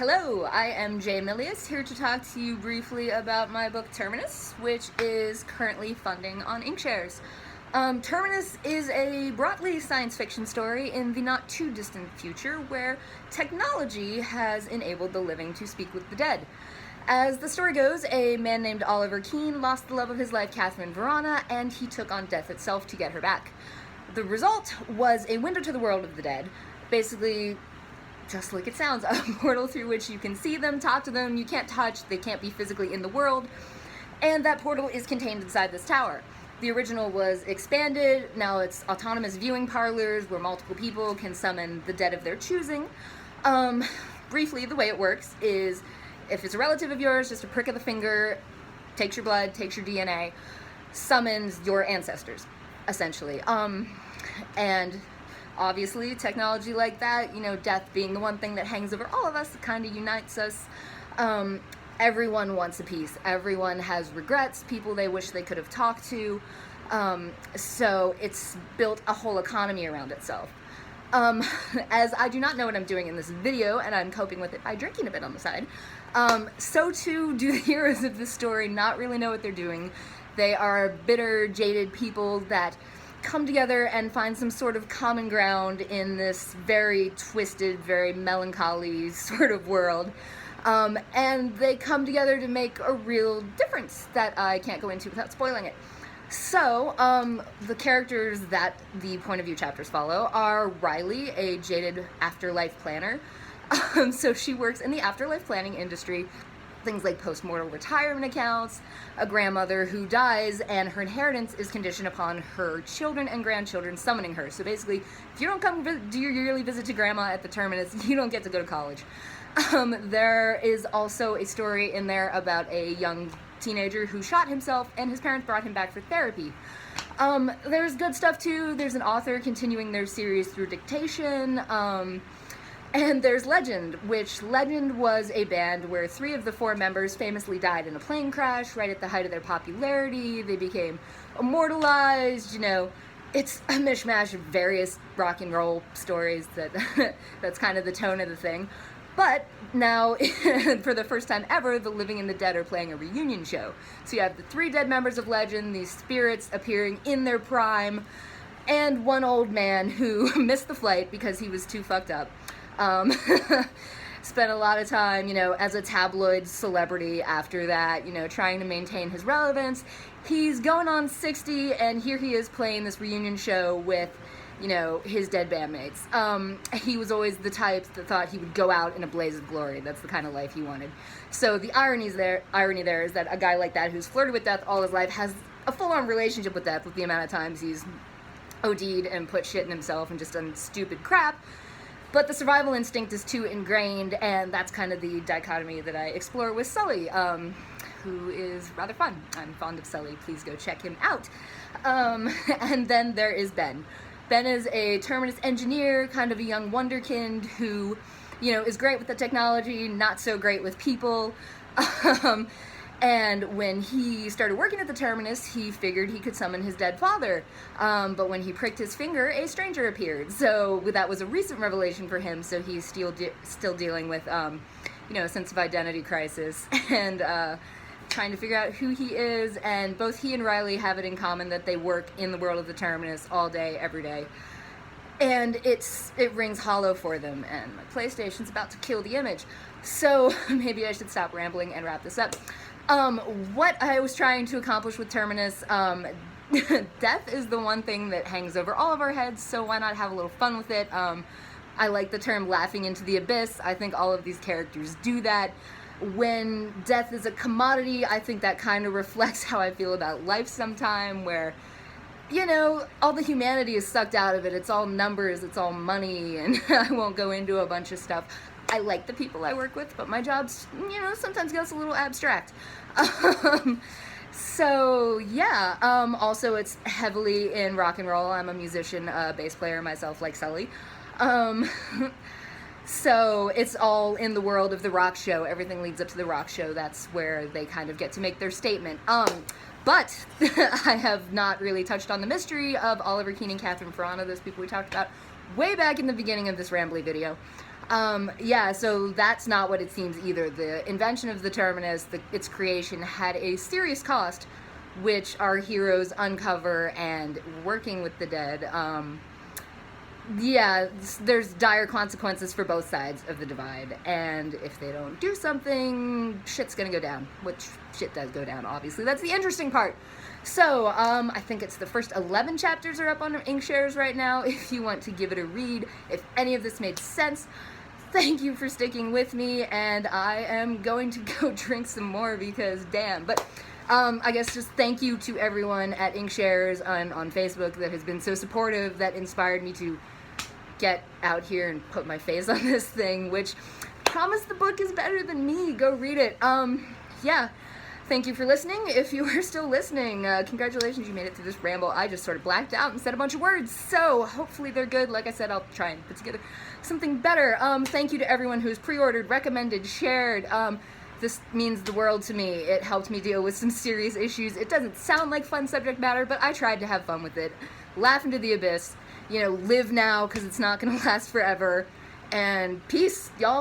Hello, I am Jaye Milius, here to talk to you briefly about my book Terminus, which is currently funding on Inkshares. Terminus is a broadly science fiction story in the not too distant future where technology has enabled the living to speak with the dead. As the story goes, a man named Oliver Keene lost the love of his life, Catherine Verona, and he took on death itself to get her back. The result was a window to the world of the dead, basically just like it sounds, a portal through which you can see them, talk to them, you can't touch, they can't be physically in the world, and that portal is contained inside this tower. The original was expanded, now it's autonomous viewing parlors where multiple people can summon the dead of their choosing. Briefly, the way it works is, if it's a relative of yours, just a prick of the finger, takes your blood, takes your DNA, summons your ancestors, essentially. And obviously, technology like that, death being the one thing that hangs over all of us, it kind of unites us. Everyone wants a piece. Everyone has regrets, people they wish they could have talked to. So it's built a whole economy around itself. As I do not know what I'm doing in this video, and I'm coping with it by drinking a bit on the side, so too do the heroes of this story not really know what they're doing. They are bitter, jaded people that come together and find some sort of common ground in this very twisted, very melancholy sort of world. And they come together to make a real difference that I can't go into without spoiling it. So, the characters that the point of view chapters follow are Riley, a jaded afterlife planner. So she works in the afterlife planning industry, things like post-mortal retirement accounts, a grandmother who dies, and her inheritance is conditioned upon her children and grandchildren summoning her. So basically, if you don't come do your yearly visit to grandma at the Terminus, you don't get to go to college. There is also a story in there about a young teenager who shot himself, and his parents brought him back for therapy. There's good stuff too. There's an author continuing their series through dictation. And there's Legend, which Legend was a band where 3 of the 4 members famously died in a plane crash right at the height of their popularity. They became immortalized, it's a mishmash of various rock and roll stories that's kind of the tone of the thing. But now, for the first time ever, the living and the dead are playing a reunion show. So you have the 3 dead members of Legend, these spirits appearing in their prime, and one old man who missed the flight because he was too fucked up. Spent a lot of time, as a tabloid celebrity after that, trying to maintain his relevance. He's going on 60, and here he is playing this reunion show with, his dead bandmates. He was always the type that thought he would go out in a blaze of glory. That's the kind of life he wanted. So the irony there is that a guy like that who's flirted with death all his life has a full-on relationship with death with the amount of times he's OD'd and put shit in himself and just done stupid crap. But the survival instinct is too ingrained, and that's kind of the dichotomy that I explore with Sully, who is rather fun. I'm fond of Sully. Please go check him out. And then there is Ben. Ben is a Terminus engineer, kind of a young wonderkind who, is great with the technology, not so great with people. And when he started working at the Terminus, he figured he could summon his dead father. But when he pricked his finger, a stranger appeared. So that was a recent revelation for him, so he's still dealing with, a sense of identity crisis and trying to figure out who he is. And both he and Riley have it in common that they work in the world of the Terminus all day, every day. And it rings hollow for them, and my PlayStation's about to kill the image. So maybe I should stop rambling and wrap this up. What I was trying to accomplish with Terminus, death is the one thing that hangs over all of our heads, so why not have a little fun with it? I like the term laughing into the abyss. I think all of these characters do that. When death is a commodity, I think that kind of reflects how I feel about life sometime, where, all the humanity is sucked out of it. It's all numbers, it's all money, and I won't go into a bunch of stuff. I like the people I work with, but my job's, sometimes gets a little abstract. So, yeah, also it's heavily in rock and roll. I'm a musician, bass player myself, like Sully. So it's all in the world of the rock show. Everything leads up to the rock show. That's where they kind of get to make their statement. But I have not really touched on the mystery of Oliver Keene and Catherine Verona, those people we talked about way back in the beginning of this rambly video. Yeah, so that's not what it seems either. The invention of the Terminus, its creation, had a serious cost, which our heroes uncover, and working with the dead, yeah, there's dire consequences for both sides of the divide, and if they don't do something, shit's gonna go down, which shit does go down, obviously. That's the interesting part. So, I think it's the first 11 chapters are up on Inkshares right now, if you want to give it a read, if any of this made sense. Thank you for sticking with me, and I am going to go drink some more because damn. But I guess just thank you to everyone at Inkshares on Facebook that has been so supportive, that inspired me to get out here and put my face on this thing, which I promise the book is better than me. Go read it. Yeah. Thank you for listening. If you are still listening, congratulations, you made it through this ramble. I just sort of blacked out and said a bunch of words, so hopefully they're good. Like I said, I'll try and put together something better. Thank you to everyone who's pre-ordered, recommended, shared. This means the world to me. It helped me deal with some serious issues. It doesn't sound like fun subject matter, but I tried to have fun with it. Laugh into the abyss. You know, live now, because it's not going to last forever. And peace, y'all.